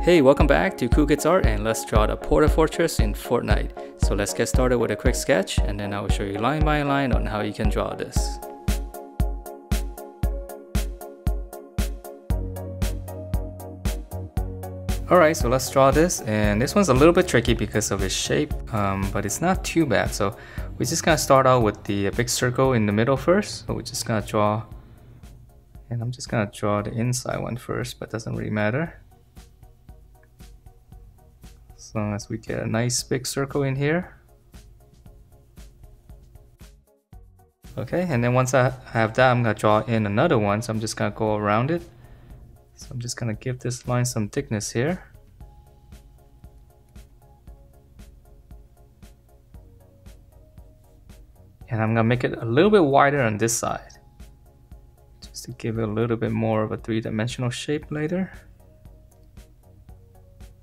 Hey, welcome back to Cool Kids Art, and let's draw the Porta Fortress in Fortnite. So let's get started with a quick sketch, and then I will show you line by line on how you can draw this. Alright, so let's draw this, and this one's a little bit tricky because of its shape, but it's not too bad. So we're just gonna start out with the big circle in the middle first. So we're just gonna draw, and I'm just gonna draw the inside one first, but doesn't really matter. As long as we get a nice big circle in here. Okay, and then once I have that, I'm gonna draw in another one, so I'm just gonna go around it. So I'm just gonna give this line some thickness here. And I'm gonna make it a little bit wider on this side, just to give it a little bit more of a three-dimensional shape later.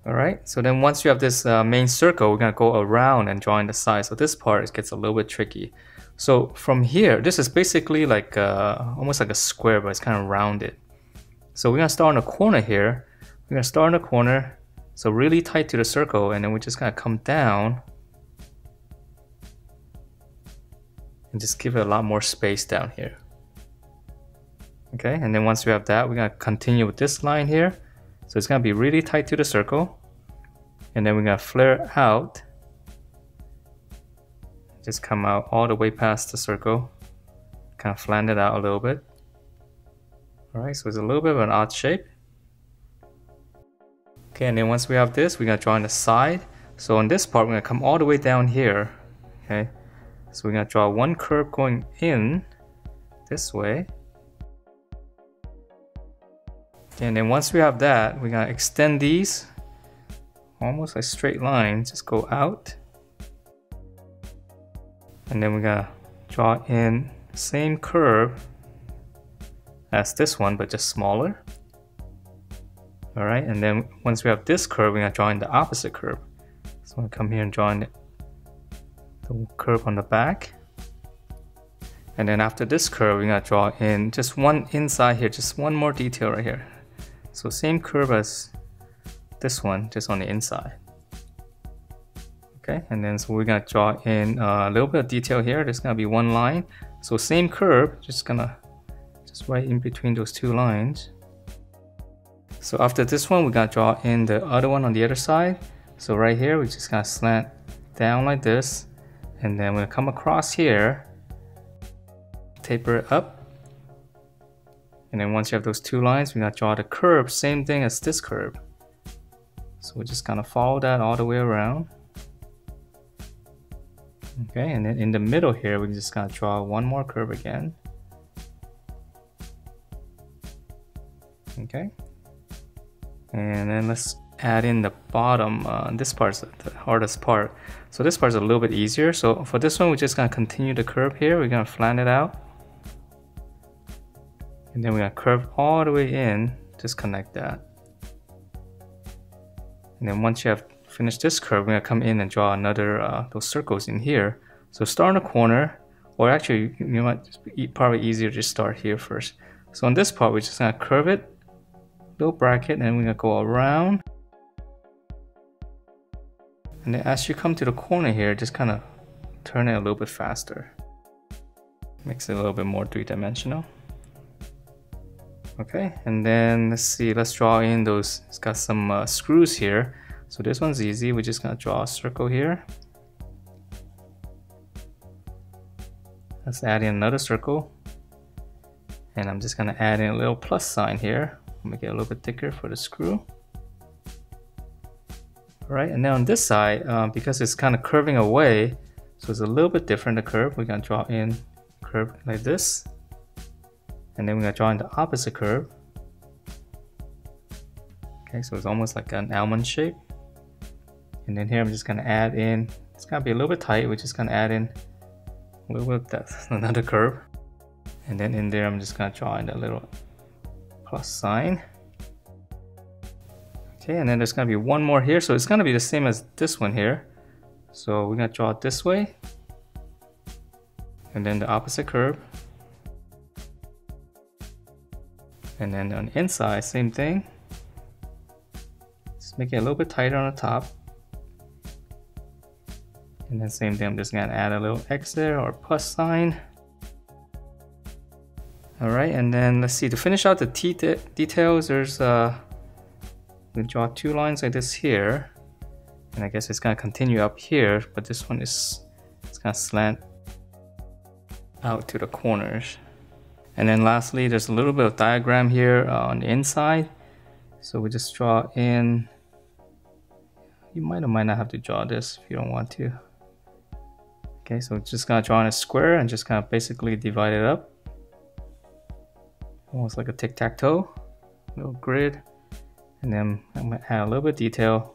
Alright, so then once you have this main circle, we're going to go around and draw in the side. So this part gets a little bit tricky. So from here, this is basically like almost like a square, but it's kind of rounded. So we're going to start in the corner here. We're going to start in the corner, so really tight to the circle, and then we're just going to come down and just give it a lot more space down here. Okay, and then once we have that, we're going to continue with this line here. So it's going to be really tight to the circle, and then we're going to flare out, just come out all the way past the circle, kind of flatten it out a little bit. Alright, so it's a little bit of an odd shape. Okay, and then once we have this, we're going to draw on the side. So on this part, we're going to come all the way down here. Okay, so we're going to draw one curve going in this way. And then once we have that, we're going to extend these almost like straight lines, just go out. And then we're going to draw in the same curve as this one, but just smaller. Alright, and then once we have this curve, we're going to draw in the opposite curve. So I'm going to come here and draw in the curve on the back. And then after this curve, we're going to draw in just one inside here, just one more detail right here. So same curve as this one, just on the inside. Okay, and then so we're gonna draw in a little bit of detail here. There's gonna be one line. So same curve, just right in between those two lines. So after this one, we're gonna draw in the other one on the other side. So right here, we're just gonna slant down like this, and then we're gonna come across here, taper it up. And then once you have those two lines, we're going to draw the curve, same thing as this curve. So we're just going to follow that all the way around. Okay, and then in the middle here, we're just going to draw one more curve again. Okay. And then let's add in the bottom. This part's the hardest part. So this part's a little bit easier. So for this one, we're just going to continue the curve here. We're going to flatten it out. And then we're going to curve all the way in, just connect that. And then once you have finished this curve, we're going to come in and draw another, those circles in here. So start in the corner, or actually you might just be probably easier to start here first. So on this part, we're just going to curve it, little bracket, and then we're going to go around. And then as you come to the corner here, just kind of turn it a little bit faster. Makes it a little bit more three-dimensional. Okay, and then let's see, let's draw in those, it's got some screws here. So this one's easy, we're just gonna draw a circle here. Let's add in another circle. And I'm just gonna add in a little plus sign here. Make it a little bit thicker for the screw. Alright, and then on this side, because it's kind of curving away, so it's a little bit different, the curve, we're gonna draw in a curve like this. And then we're going to draw in the opposite curve. Okay, so it's almost like an almond shape. And then here I'm just going to add in, it's going to be a little bit tight, we're just going to add in a little bit of that, another curve. And then in there I'm just going to draw in a little plus sign. Okay, and then there's going to be one more here, so it's going to be the same as this one here. So we're going to draw it this way. And then the opposite curve. And then on the inside, same thing. Just make it a little bit tighter on the top. And then same thing, I'm just gonna add a little X there or plus sign. Alright, and then let's see, to finish out the details, there's we draw two lines like this here. And I guess it's gonna continue up here, but this one is, it's gonna slant out to the corners. And then lastly, there's a little bit of diagram here on the inside. So we just draw in, you might or might not have to draw this if you don't want to. Okay, so just gonna draw in a square and just kind of basically divide it up. Almost like a tic-tac-toe, little grid. And then I'm gonna add a little bit of detail,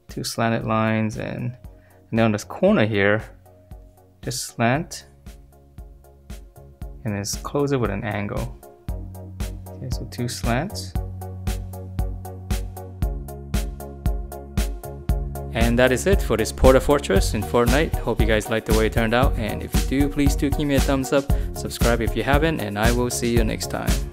two slanted lines, and then on this corner here, just slant, and then just close it with an angle. Okay, so two slants. And that is it for this Porta Fortress in Fortnite. Hope you guys liked the way it turned out, and if you do, please do give me a thumbs up, subscribe if you haven't, and I will see you next time.